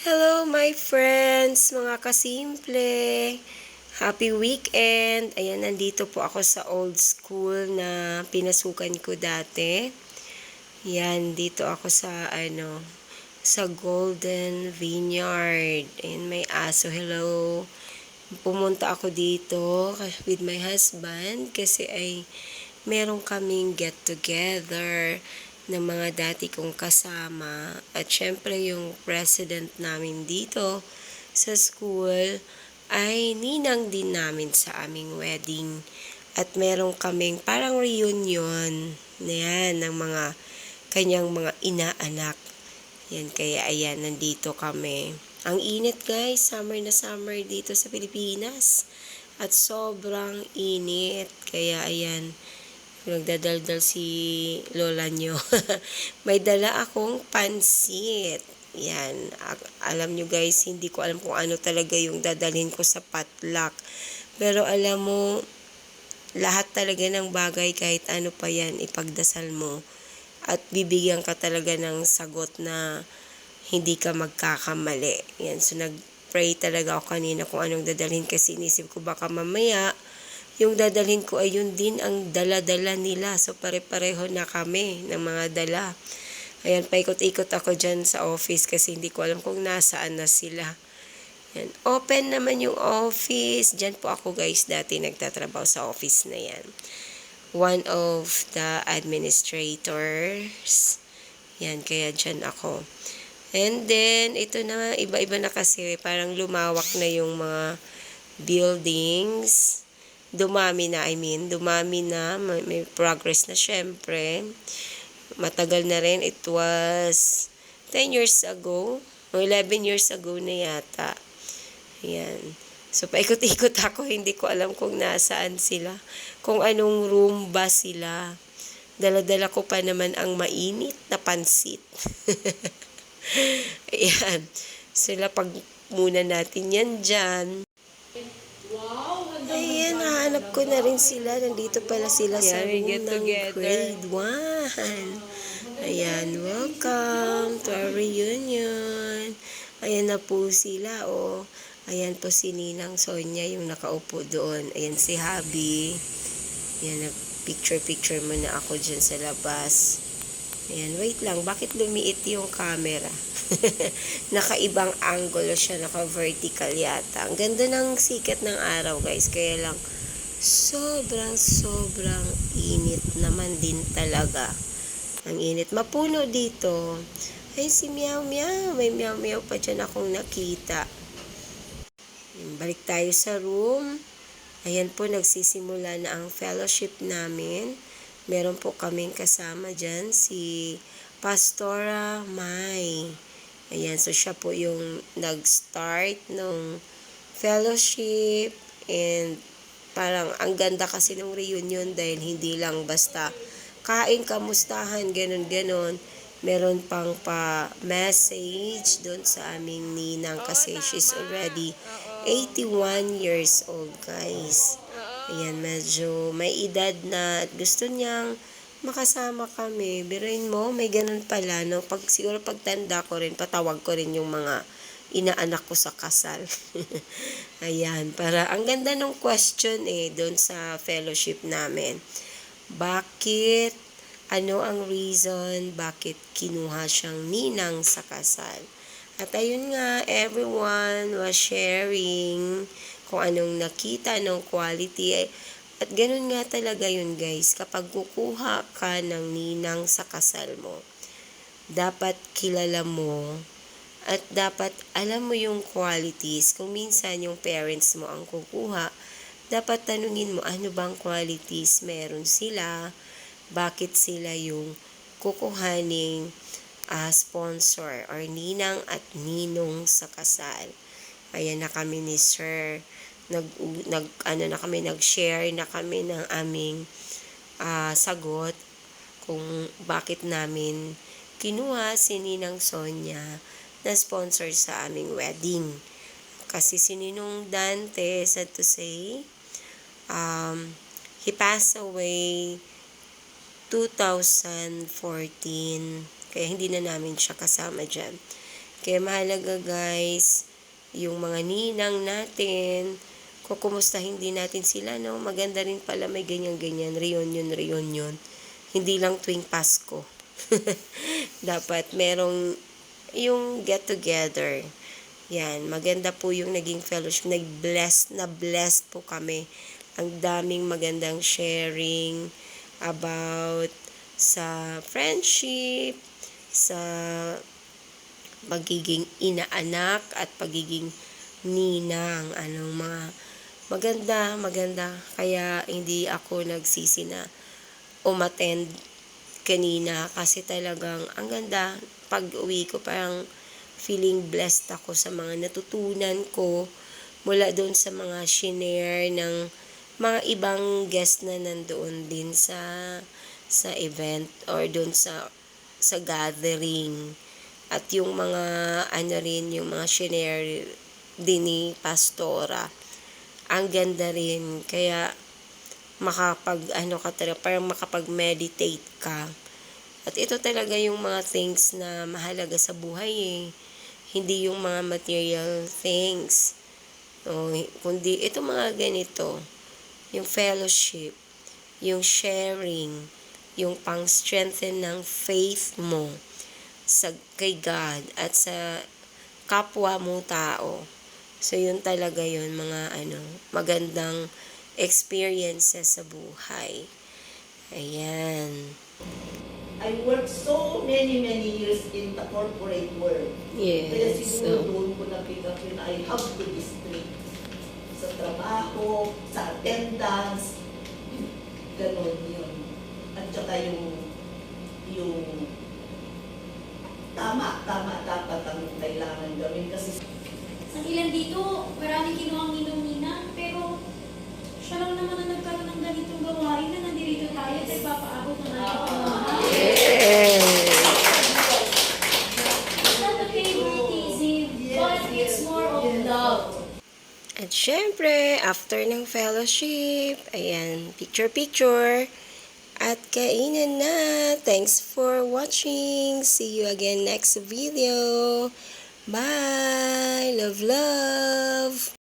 Hello my friends, mga kasimple. Happy weekend. Ayan, nandito po ako sa old school na pinasukan ko dati. Yan, dito ako sa Golden Vineyard. Ayan, may aso. Hello. Pumunta ako dito with my husband kasi ay meron kaming get together ng mga dati kong kasama at syempre yung president namin dito sa school ay ninang din namin sa aming wedding at meron kaming parang reunion na yan ng mga kanyang mga inaanak. Yan, kaya ayan, nandito kami. Ang init guys, summer na summer dito sa Pilipinas. At sobrang init. Kaya ayan, nagdadaldal si lola nyo. May dala akong pansit. Yan. Alam nyo guys, hindi ko alam kung ano talaga yung dadalhin ko sa potluck. Pero alam mo, lahat talaga ng bagay kahit ano pa yan, ipagdasal mo. At bibigyan ka talaga ng sagot na hindi ka magkakamali. Yan. So, nag-pray talaga ako kanina kung anong dadalhin kasi inisip ko baka mamaya yung dadalhin ko ay yun din ang dala-dala nila. So, pare-pareho na kami ng mga dala. Ayan, paikot-ikot ako dyan sa office kasi hindi ko alam kung nasaan na sila. Yan. Open naman yung office. Dyan po ako guys dati nagtatrabaho sa office na yan. One of the administrators. Yan, kaya dyan ako. And then, ito na, iba-iba na kasi, parang lumawak na yung mga buildings. Dumami na, dumami na, may progress na syempre. Matagal na rin, it was 10 years ago, o 11 years ago na yata. Ayan. So, paikot-ikot ako, hindi ko alam kung nasaan sila. Kung anong room ba sila. Dala-dala ko pa naman ang mainit na pansit. Ayan. Sila pag muna natin yan dyan. Ayan, nahanap ko na rin sila. Nandito pala sila sa room ng grade 1. Ayan, welcome to our reunion. Ayan na po sila, oh. Ayan po si Ninang Sonia, yung nakaupo doon. Ayan si Habi. Ayan, nag-picture-picture muna ako dyan sa labas. Ayan, wait lang. Bakit lumiit yung camera? Nakaibang angulo siya. Naka-vertical yata. Ang ganda ng sikat ng araw, guys. Kaya lang, sobrang init naman din talaga. Ang init. Mapuno dito. Ay, si Meow Meow. May Meow Meow pa dyan akong nakita. Balik tayo sa room. Ayan po, nagsisimula na ang fellowship namin. Meron po kaming kasama dyan, si Pastora Mai. Ayan, so siya po yung nag-start ng fellowship. And parang ang ganda kasi ng reunion dahil hindi lang basta kain, kamustahan, ganon-ganon. Meron pang pa-message doon sa aming ninang kasi she's already 81 years old, guys. Ayan, medyo may edad na at gusto niyang makasama kami. Biruin mo, may ganun pala, no? Siguro pagtanda ko rin, patawag ko rin yung mga inaanak ko sa kasal. Ayan, para ang ganda ng question doon sa fellowship namin. Bakit? Ano ang reason bakit kinuha siyang ninang sa kasal? At ayun nga, everyone was sharing kung anong nakita ng quality. At ganun nga talaga yun guys, kapag kukuha ka ng ninang sa kasal mo, dapat kilala mo at dapat alam mo yung qualities. Kung minsan yung parents mo ang kukuha, dapat tanungin mo ano bang qualities meron sila, bakit sila yung kukuhaning sponsor or ninang at ninong sa kasal. Ayan na kami ni Sir. Nag-share na kami ng aming sagot kung bakit namin kinuha si Ninang Sonia na sponsor sa aming wedding. Kasi si Ninong Dante, sad to say, he passed away 2014. Kaya hindi na namin siya kasama dyan. Kaya mahalaga guys, yung mga ninang natin, kukumustahin din natin sila, no? Maganda rin pala may ganyan-ganyan, reunion. Hindi lang tuwing Pasko. Dapat merong yung get together. Yan, maganda po yung naging fellowship. Blessed po kami. Ang daming magandang sharing about sa friendship, sa pagiging inaanak at pagiging ninang. Anong mga maganda. Kaya hindi ako nagsisi na umattend kanina kasi talagang ang ganda. Pag uwi ko parang feeling blessed ako sa mga natutunan ko mula doon sa mga shinare ng mga ibang guest na nandoon din sa event or doon sa gathering. At yung mga yung mga shinare din ni Pastora. Ang ganda rin. Kaya parang makapag-meditate ka. At ito talaga yung mga things na mahalaga sa buhay eh. Hindi yung mga material things. Kundi ito mga ganito. Yung fellowship, yung sharing, yung pang-strengthen ng faith mo kay God at sa kapwa mong tao. So yun talaga yun, mga magandang experiences sa buhay. Ayan. I worked so many years in the corporate world. Yes. Kaya siguro doon ko nakita yun, I have to be strict sa trabaho, sa attendance, ganon yun. At saka yung tama dapat ang kailangan gawin kasi Sa ilan dito, maraming kinuhang ninong-nina, pero siya lang naman ang nagkaroon ng ganitong gawain na nandirito tayo at nagpapaabot ng ating Yes. It's not a favoritism, but it's more of love. At syempre, after ng fellowship, ayan, picture. At kainan na. Thanks for watching. See you again next video. Bye. Love.